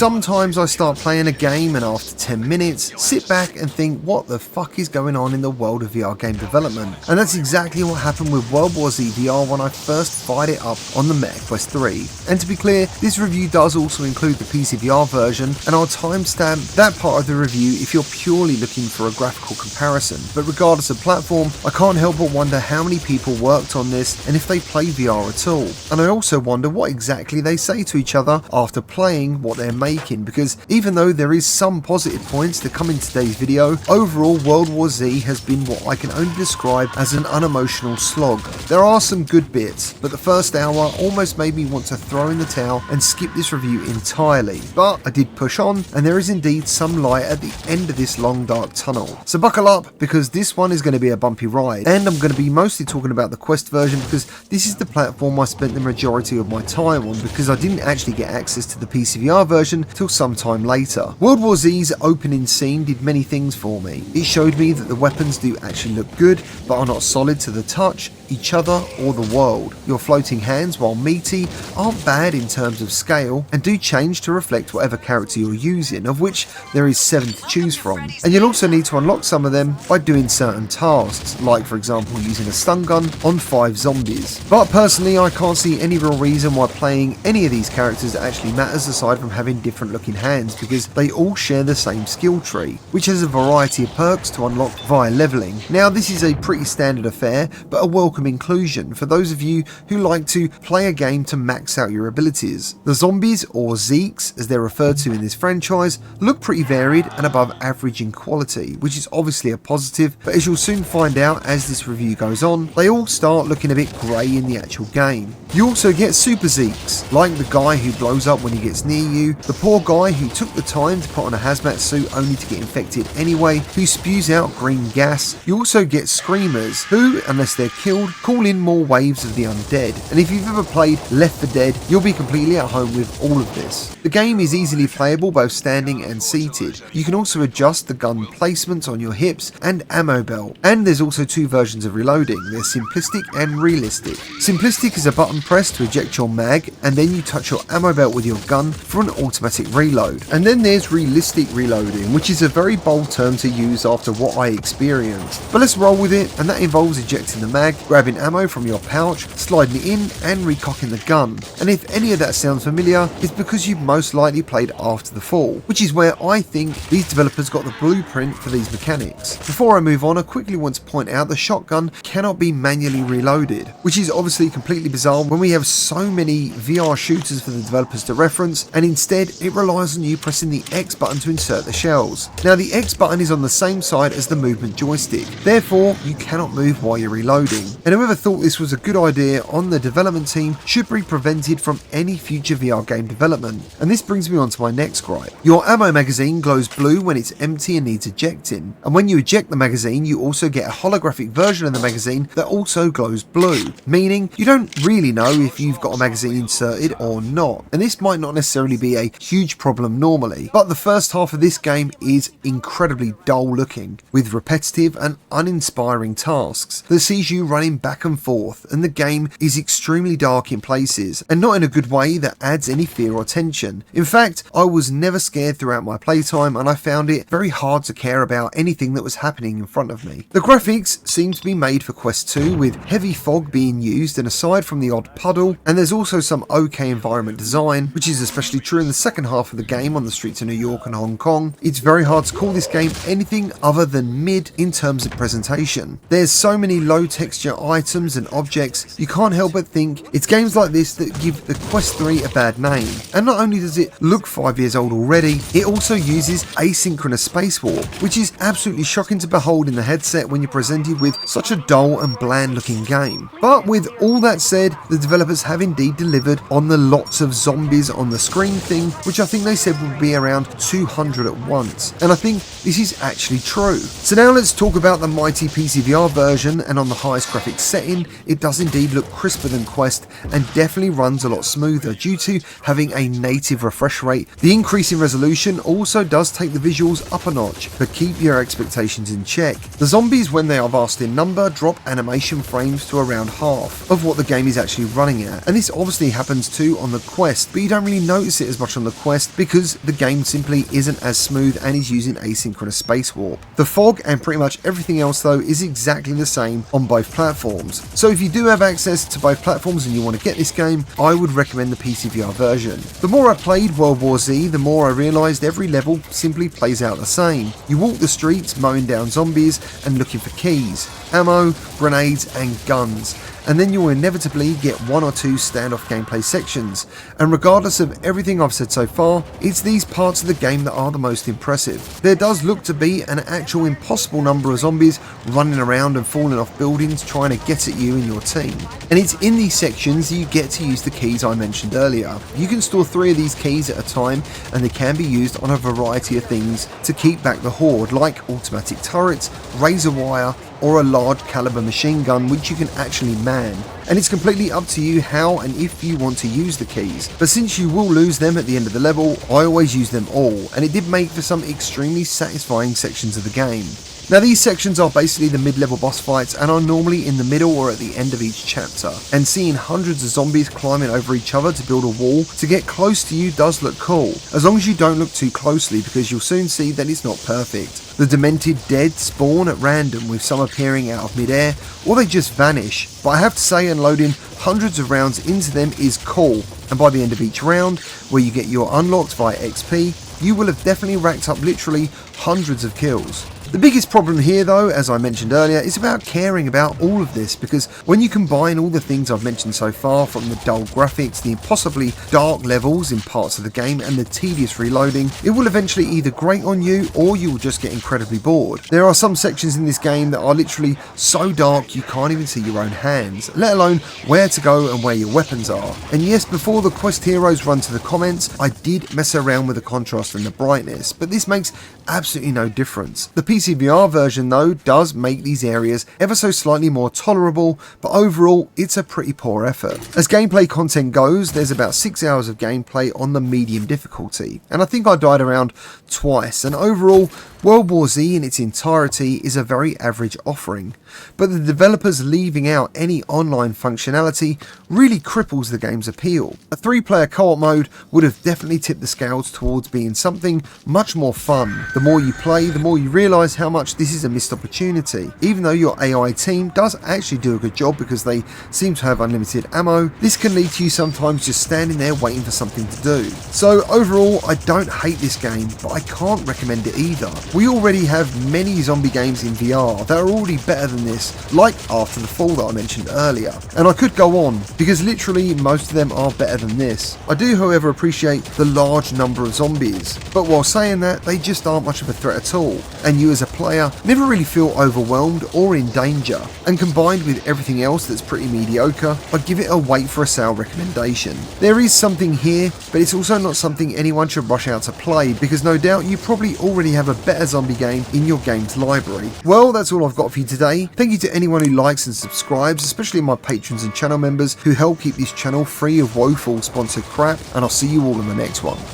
sometimes I start playing a game and after 10 minutes, sit back and think what the fuck is going on in the world of VR game development. And that's exactly what happened with World War Z VR when I first fired it up on the Meta Quest 3. And to be clear, this review does also include the PCVR version, and I'll timestamp that part of the review if you're purely looking for a graphical comparison. But regardless of platform, I can't help but wonder how many people worked on this and if they play VR at all. And I also wonder what exactly they say to each other after playing what they're making, because even though there is some positive points to come in today's video, overall World War Z has been what I can only describe as an unemotional slog. There are some good bits, but the first hour almost made me want to throw in the towel and skip this review entirely. But I did push on, and there is indeed some light at the end of this long dark tunnel. So buckle up, because this one is going to be a bumpy ride, and I'm going to be mostly talking about the Quest version because this is the platform I spent the majority of my time on, because I didn't actually get access to the PCVR version till sometime later. World War Z's opening scene did many things for me. It showed me that the weapons do actually look good, but are not solid to the touch, each other or the world. Your floating hands, while meaty, aren't bad in terms of scale and do change to reflect whatever character you're using, of which there is 7 to choose from. And you'll also need to unlock some of them by doing certain tasks, like for example using a stun gun on 5 zombies. But personally I can't see any real reason why playing any of these characters actually matters aside from having different looking hands, because they all share the same skill tree, which has a variety of perks to unlock via leveling. Now this is a pretty standard affair, but a welcome inclusion for those of you who like to play a game to max out your abilities. The zombies, or Zeeks as they're referred to in this franchise, look pretty varied and above average in quality, which is obviously a positive, but as you'll soon find out as this review goes on, they all start looking a bit grey in the actual game. You also get Super Zeeks, like the guy who blows up when he gets near you, the poor guy who took the time to put on a hazmat suit only to get infected anyway, who spews out green gas. You also get Screamers, who, unless they're killed, call in more waves of the undead. And if you've ever played Left 4 Dead, you'll be completely at home with all of this. The game is easily playable both standing and seated. You can also adjust the gun placement on your hips and ammo belt. And there's also 2 versions of reloading. There's simplistic and realistic. Simplistic is a button press to eject your mag, and then you touch your ammo belt with your gun for an automatic reload. And then there's realistic reloading, which is a very bold term to use after what I experienced. But let's roll with it, and that involves ejecting the mag, grabbing ammo from your pouch, sliding it in and recocking the gun. And if any of that sounds familiar, it's because you've most likely played After the Fall, which is where I think these developers got the blueprint for these mechanics. Before I move on, I quickly want to point out the shotgun cannot be manually reloaded, which is obviously completely bizarre when we have so many VR shooters for the developers to reference, and instead it relies on you pressing the X button to insert the shells. Now the X button is on the same side as the movement joystick, therefore you cannot move while you're reloading. And whoever thought this was a good idea on the development team should be prevented from any future VR game development. And this brings me on to my next gripe. Your ammo magazine glows blue when it's empty and needs ejecting, and when you eject the magazine you also get a holographic version of the magazine that also glows blue, meaning you don't really know if you've got a magazine inserted or not. And this might not necessarily be a huge problem normally, but the first half of this game is incredibly dull looking, with repetitive and uninspiring tasks that sees you running back and forth, and the game is extremely dark in places, and not in a good way that adds any fear or tension. In fact, I was never scared throughout my playtime, and I found it very hard to care about anything that was happening in front of me. The graphics seem to be made for Quest 2, with heavy fog being used, and aside from the odd puddle, and there's also some okay environment design, which is especially true in the second half of the game on the streets of New York and Hong Kong, it's very hard to call this game anything other than mid in terms of presentation. There's so many low texture items and objects, you can't help but think it's games like this that give the Quest 3 a bad name. And not only does it look 5 years old already, it also uses asynchronous space warp, which is absolutely shocking to behold in the headset when you're presented with such a dull and bland looking game. But with all that said, the developers have indeed delivered on the lots of zombies on the screen thing, which I think they said would be around 200 at once, and I think this is actually true. So now let's talk about the mighty PCVR version, and on the highest graphic graphics setting, it does indeed look crisper than Quest and definitely runs a lot smoother due to having a native refresh rate. The increase in resolution also does take the visuals up a notch, but keep your expectations in check. The zombies, when they are vast in number, drop animation frames to around half of what the game is actually running at, and this obviously happens too on the Quest, but you don't really notice it as much on the Quest because the game simply isn't as smooth and is using asynchronous space warp. The fog and pretty much everything else though is exactly the same on both platforms, so if you do have access to both platforms and you want to get this game, I would recommend the PCVR version. The more I played World War Z, the more I realised every level simply plays out the same. You walk the streets mowing down zombies and looking for keys, ammo, grenades and guns, and then you will inevitably get one or two standoff gameplay sections, and regardless of everything I've said so far, it's these parts of the game that are the most impressive. There does look to be an actual impossible number of zombies running around and falling off buildings trying to get at you and your team, and it's in these sections that you get to use the keys I mentioned earlier. You can store 3 of these keys at a time, and they can be used on a variety of things to keep back the Horde, like automatic turrets, razor wire, or a large caliber machine gun which you can actually man. And it's completely up to you how and if you want to use the keys, but since you will lose them at the end of the level, I always use them all, and it did make for some extremely satisfying sections of the game. Now these sections are basically the mid-level boss fights and are normally in the middle or at the end of each chapter, and seeing hundreds of zombies climbing over each other to build a wall to get close to you does look cool, as long as you don't look too closely because you'll soon see that it's not perfect. The demented dead spawn at random, with some appearing out of mid-air or they just vanish, but I have to say unloading hundreds of rounds into them is cool, and by the end of each round, where you get your unlocks via XP, you will have definitely racked up literally hundreds of kills. The biggest problem here though, as I mentioned earlier, is about caring about all of this, because when you combine all the things I've mentioned so far, from the dull graphics, the impossibly dark levels in parts of the game, and the tedious reloading, it will eventually either grate on you or you will just get incredibly bored. There are some sections in this game that are literally so dark you can't even see your own hands, let alone where to go and where your weapons are. And yes, before the Quest heroes run to the comments, I did mess around with the contrast and the brightness, but this makes absolutely no difference. The PCVR version though does make these areas ever so slightly more tolerable, but overall it's a pretty poor effort. As gameplay content goes, there's about 6 hours of gameplay on the medium difficulty, and I think I died around twice, and overall World War Z in its entirety is a very average offering, but the developers leaving out any online functionality really cripples the game's appeal. A 3-player co-op mode would have definitely tipped the scales towards being something much more fun. The more you play, the more you realise how much this is a missed opportunity. Even though your AI team does actually do a good job because they seem to have unlimited ammo, this can lead to you sometimes just standing there waiting for something to do. So overall, I don't hate this game, but I can't recommend it either. We already have many zombie games in VR that are already better than this, like After the Fall that I mentioned earlier, and I could go on, because literally most of them are better than this. I do however appreciate the large number of zombies, but while saying that, they just aren't much of a threat at all, and you as a player never really feel overwhelmed or in danger, and combined with everything else that's pretty mediocre, I'd give it a wait for a sale recommendation. There is something here, but it's also not something anyone should rush out to play, because no doubt you probably already have a better zombie game in your games library. Well, that's all I've got for you today. Thank you to anyone who likes and subscribes, especially my patrons and channel members who help keep this channel free of woeful sponsored crap, and I'll see you all in the next one.